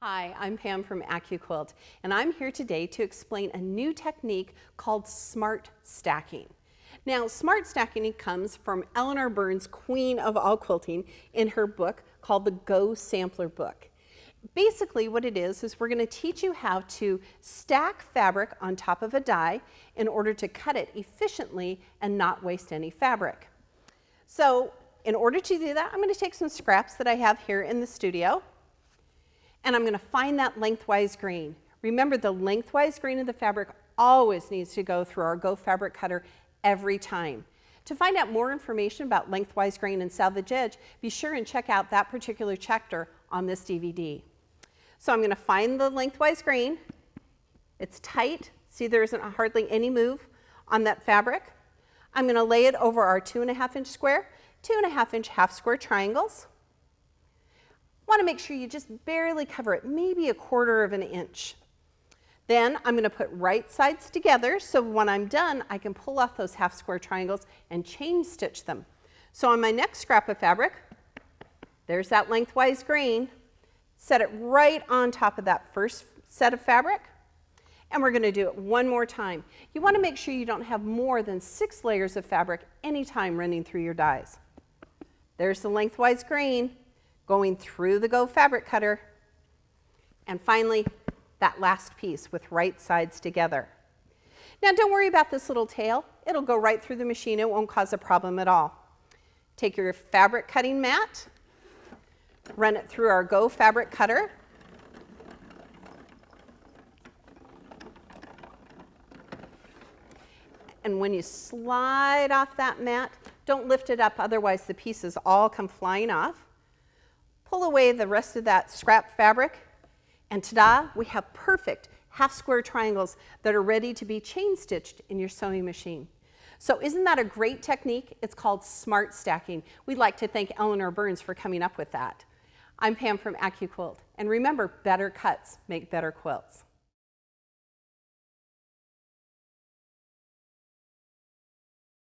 Hi, I'm Pam from Accuquilt, and I'm here today to explain a new technique called smart stacking. Now, smart stacking comes from Eleanor Burns, queen of all quilting, in her book called the Go Sampler Book. Basically what it is we're going to teach you how to stack fabric on top of a die in order to cut it efficiently and not waste any fabric. So in order to do that, I'm going to take some scraps that I have here in the studio, and I'm going to find that lengthwise grain. Remember, the lengthwise grain of the fabric always needs to go through our Go fabric cutter every time. To find out more information about lengthwise grain and salvage edge, be sure and check out that particular chapter on this DVD. So I'm going to find the lengthwise grain. It's tight. See, there isn't hardly any move on that fabric. I'm going to lay it over our 2.5-inch square, 2.5-inch half square triangles. Want to make sure you just barely cover it, maybe 1/4 of an inch. Then I'm going to put right sides together, so when I'm done, I can pull off those half square triangles and chain stitch them. So on my next scrap of fabric, there's that lengthwise grain. Set it right on top of that first set of fabric, and we're going to do it one more time. You want to make sure you don't have more than 6 layers of fabric anytime running through your dies. There's the lengthwise grain going through the Go fabric cutter, and finally that last piece with right sides together. Now don't worry about this little tail. It'll go right through the machine. It won't cause a problem at all. Take your fabric cutting mat, run it through our Go fabric cutter, and when you slide off that mat, don't lift it up, otherwise the pieces all come flying off. Pull away the rest of that scrap fabric, and ta-da, we have perfect half square triangles that are ready to be chain stitched in your sewing machine. So isn't that a great technique? It's called smart stacking. We'd like to thank Eleanor Burns for coming up with that. I'm Pam from Accuquilt, and remember, better cuts make better quilts.